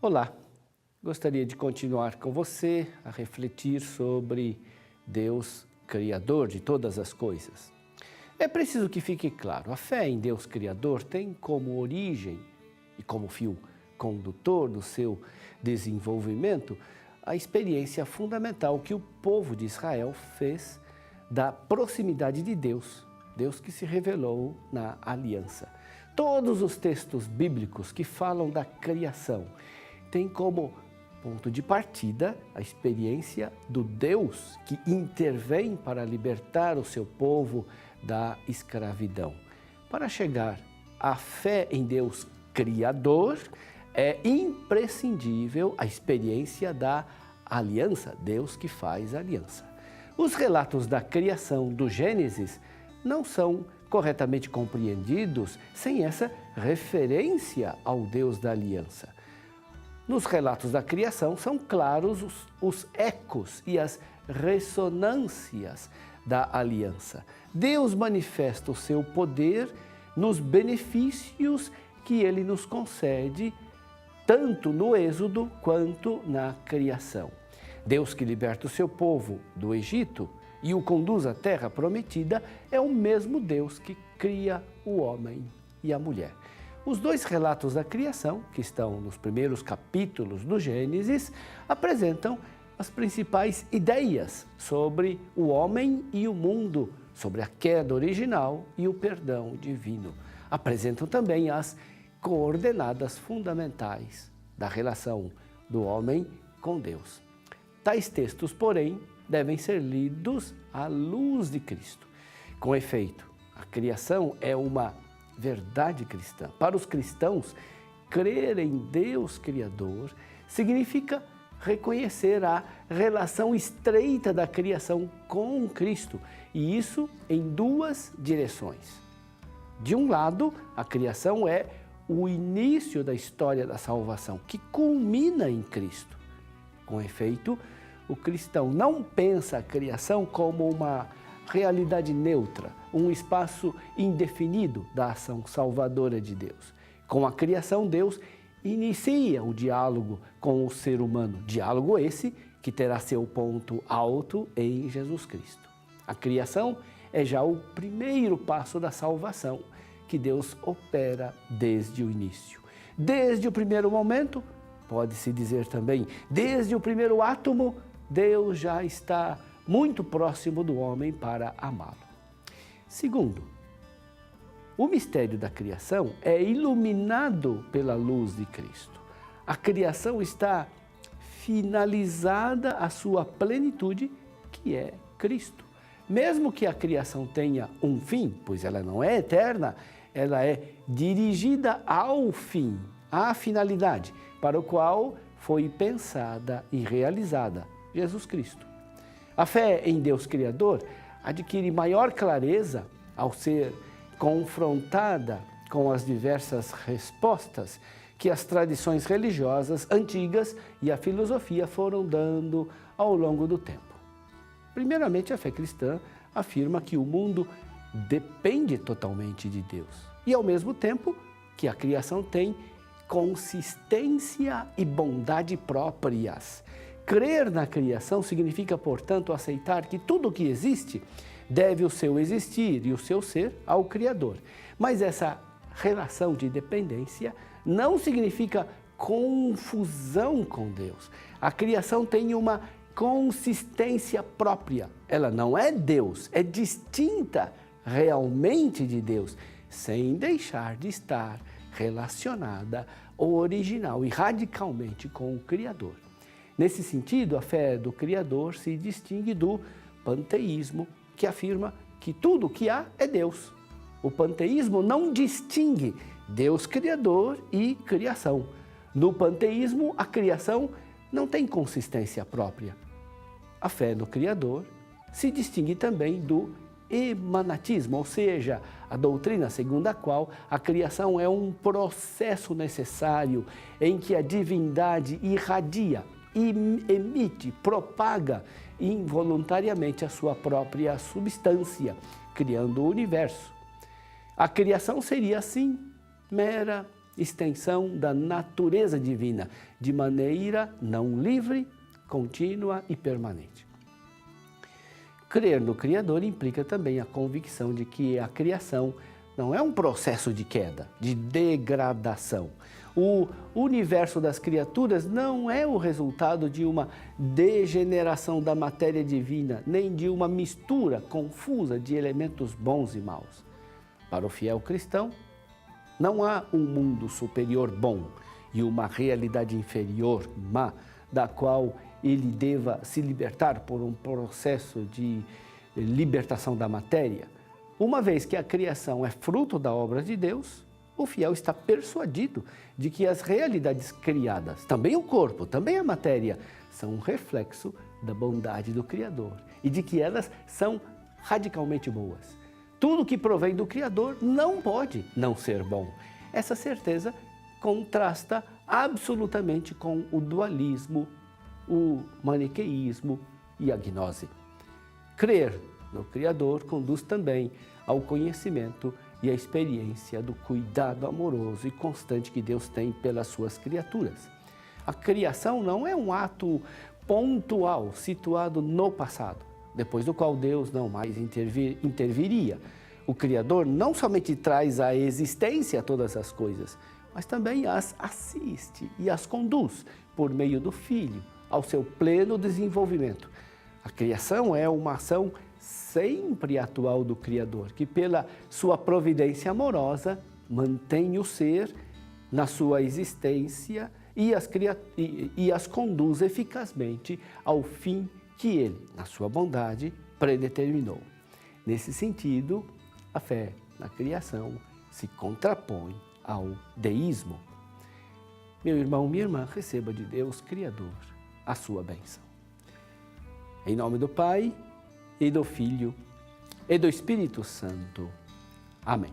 Olá, gostaria de continuar com você a refletir sobre Deus Criador de todas as coisas. É preciso que fique claro, a fé em Deus Criador tem como origem e como fio condutor do seu desenvolvimento a experiência fundamental que o povo de Israel fez da proximidade de Deus, Deus que se revelou na aliança. Todos os textos bíblicos que falam da criação têm como ponto de partida a experiência do Deus que intervém para libertar o seu povo da escravidão. Para chegar à fé em Deus Criador, é imprescindível a experiência da aliança, Deus que faz aliança. Os relatos da criação do Gênesis não são corretamente compreendidos sem essa referência ao Deus da aliança. Nos relatos da criação são claros os ecos e as ressonâncias da aliança. Deus manifesta o seu poder nos benefícios que ele nos concede, tanto no Êxodo quanto na criação. Deus que liberta o seu povo do Egito e o conduz à terra prometida é o mesmo Deus que cria o homem e a mulher. Os dois relatos da criação, que estão nos primeiros capítulos do Gênesis, apresentam as principais ideias sobre o homem e o mundo, sobre a queda original e o perdão divino. Apresentam também as coordenadas fundamentais da relação do homem com Deus. Tais textos, porém, devem ser lidos à luz de Cristo. Com efeito, a criação é uma verdade cristã. Para os cristãos, crer em Deus Criador significa reconhecer a relação estreita da criação com Cristo, e isso em duas direções. De um lado, a criação é o início da história da salvação, que culmina em Cristo. Com efeito, o cristão não pensa a criação como uma realidade neutra, um espaço indefinido da ação salvadora de Deus. Com a criação, Deus inicia o diálogo com o ser humano, diálogo esse que terá seu ponto alto em Jesus Cristo. A criação é já o primeiro passo da salvação que Deus opera desde o início. Desde o primeiro momento, pode-se dizer também, desde o primeiro átomo, Deus já está muito próximo do homem para amá-lo. Segundo, o mistério da criação é iluminado pela luz de Cristo. A criação está finalizada à sua plenitude, que é Cristo. Mesmo que a criação tenha um fim, pois ela não é eterna, ela é dirigida ao fim, à finalidade, para o qual foi pensada e realizada, Jesus Cristo. A fé em Deus Criador adquire maior clareza ao ser confrontada com as diversas respostas que as tradições religiosas antigas e a filosofia foram dando ao longo do tempo. Primeiramente, a fé cristã afirma que o mundo depende totalmente de Deus e, ao mesmo tempo, que a criação tem consistência e bondade próprias. Crer na criação significa, portanto, aceitar que tudo o que existe deve o seu existir e o seu ser ao Criador. Mas essa relação de dependência não significa confusão com Deus. A criação tem uma consistência própria. Ela não é Deus, é distinta realmente de Deus, sem deixar de estar relacionada original e radicalmente com o Criador. Nesse sentido, a fé do Criador se distingue do panteísmo, que afirma que tudo o que há é Deus. O panteísmo não distingue Deus Criador e criação. No panteísmo, a criação não tem consistência própria. A fé no Criador se distingue também do emanatismo, ou seja, a doutrina segundo a qual a criação é um processo necessário em que a divindade irradia e emite, propaga involuntariamente a sua própria substância, criando o universo. A criação seria, assim, mera extensão da natureza divina, de maneira não livre, contínua e permanente. Crer no Criador implica também a convicção de que a criação não é um processo de queda, de degradação. O universo das criaturas não é o resultado de uma degeneração da matéria divina, nem de uma mistura confusa de elementos bons e maus. Para o fiel cristão, não há um mundo superior bom e uma realidade inferior má, da qual ele deva se libertar por um processo de libertação da matéria. Uma vez que a criação é fruto da obra de Deus, o fiel está persuadido de que as realidades criadas, também o corpo, também a matéria, são um reflexo da bondade do Criador e de que elas são radicalmente boas. Tudo que provém do Criador não pode não ser bom. Essa certeza contrasta absolutamente com o dualismo, o maniqueísmo e a gnose. Crer no Criador conduz também ao conhecimento e à experiência do cuidado amoroso e constante que Deus tem pelas suas criaturas. A criação não é um ato pontual, situado no passado, depois do qual Deus não mais interviria. O Criador não somente traz à existência todas as coisas, mas também as assiste e as conduz, por meio do Filho, ao seu pleno desenvolvimento. A criação é uma ação sempre atual do Criador, que pela sua providência amorosa mantém o ser na sua existência e as conduz eficazmente ao fim que ele, na sua bondade, predeterminou. Nesse sentido, a fé na criação se contrapõe ao deísmo. Meu irmão, minha irmã, receba de Deus Criador a sua bênção. Em nome do Pai, e do Filho, e do Espírito Santo. Amém.